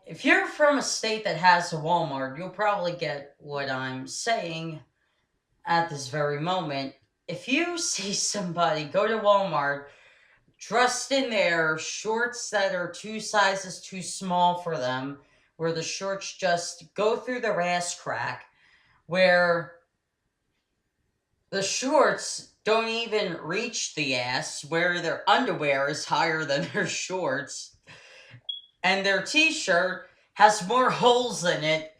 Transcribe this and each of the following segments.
If you're from a state that has a Walmart, you'll probably get what I'm saying at this very moment. If you see somebody go to Walmart dressed in their shorts that are two sizes too small for them, where the shorts just go through their ass crack, where the shorts don't even reach the ass, where their underwear is higher than their shorts, and their t shirt has more holes in it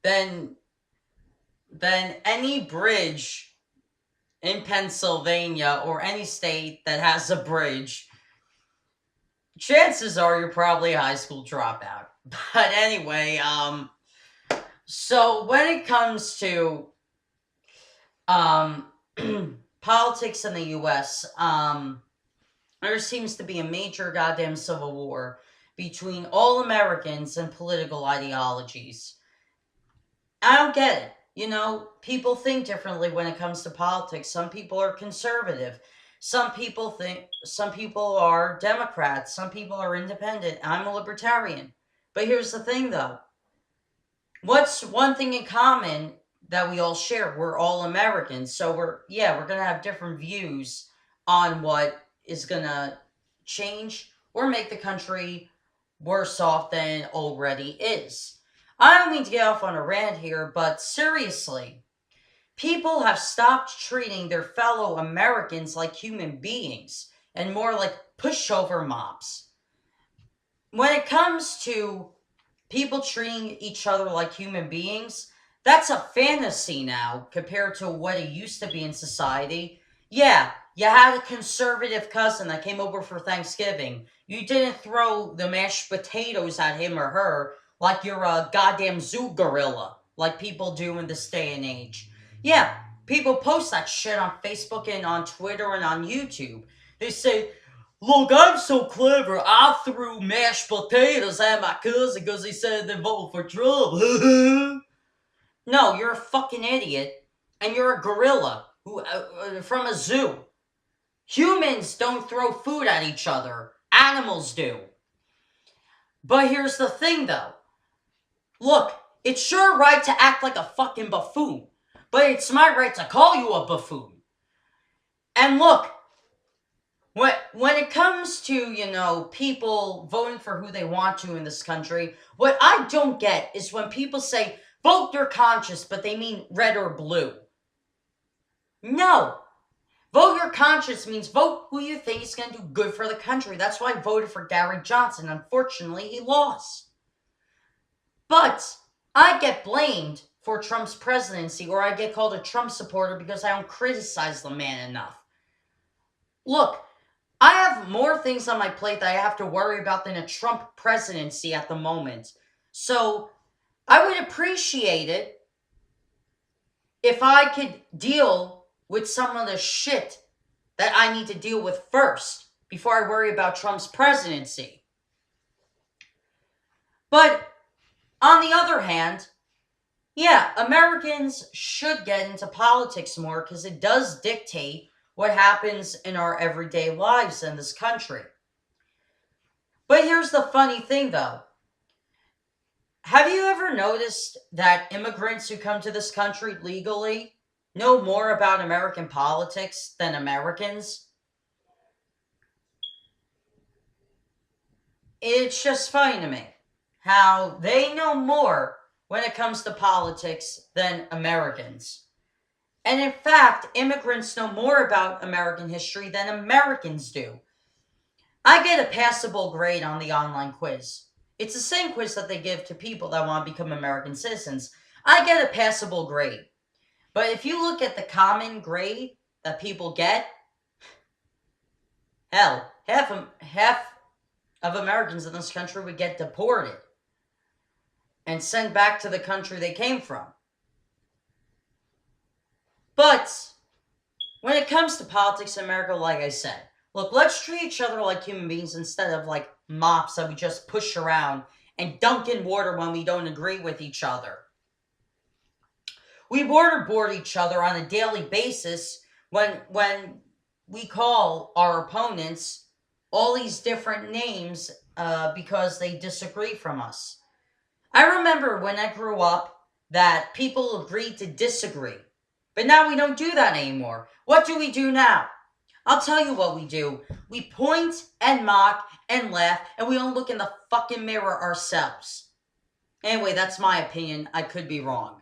than any bridge in Pennsylvania or any state that has a bridge, chances are you're probably a high school dropout. But anyway, so when it comes to um, politics in the U.S., there seems to be a major goddamn civil war between all Americans and political ideologies. I don't get it. People think differently when it comes to politics. Some people are conservative. Some people are Democrats. Some people are independent. I'm a libertarian. But here's the thing though. What's one thing in common that we all share? We're all Americans. So we're going to have different views on what is going to change or make the country worse off than it already is. I don't mean to get off on a rant here, but seriously, people have stopped treating their fellow Americans like human beings and more like pushover mobs. When it comes to people treating each other like human beings, that's a fantasy now compared to what it used to be in society. Yeah, you had a conservative cousin that came over for Thanksgiving. You didn't throw the mashed potatoes at him or her like you're a goddamn zoo gorilla, like people do in this day and age. Yeah, people post that shit on Facebook and on Twitter and on YouTube. They say, "Look, I'm so clever. I threw mashed potatoes at my cousin because he said they voted for Trump." No, you're a fucking idiot, and you're a gorilla from a zoo. Humans don't throw food at each other. Animals do. But here's the thing, though. Look, it's your right to act like a fucking buffoon, but it's my right to call you a buffoon. And look, when it comes to, people voting for who they want to in this country, what I don't get is when people say, vote your conscience, but they mean red or blue. No. Vote your conscience means vote who you think is going to do good for the country. That's why I voted for Gary Johnson. Unfortunately, he lost. But I get blamed for Trump's presidency, or I get called a Trump supporter because I don't criticize the man enough. Look, I have more things on my plate that I have to worry about than a Trump presidency at the moment. So I would appreciate it if I could deal with some of the shit that I need to deal with first before I worry about Trump's presidency. But on the other hand, yeah, Americans should get into politics more because it does dictate what happens in our everyday lives in this country. But here's the funny thing though. Have you ever noticed that immigrants who come to this country legally know more about American politics than Americans? It's just funny to me how they know more when it comes to politics than Americans. And in fact, immigrants know more about American history than Americans do. I get a passable grade on the online quiz. It's the same quiz that they give to people that want to become American citizens. I get a passable grade. But if you look at the common grade that people get, hell, half of Americans in this country would get deported and sent back to the country they came from. But when it comes to politics in America, like I said, look, let's treat each other like human beings instead of like mops that we just push around and dunk in water when we don't agree with each other. We waterboard each other on a daily basis when we call our opponents all these different names because they disagree from us. I remember when I grew up that people agreed to disagree. But now we don't do that anymore. What do we do now? I'll tell you what we do. We point and mock and laugh, and we don't look in the fucking mirror ourselves. Anyway, that's my opinion. I could be wrong.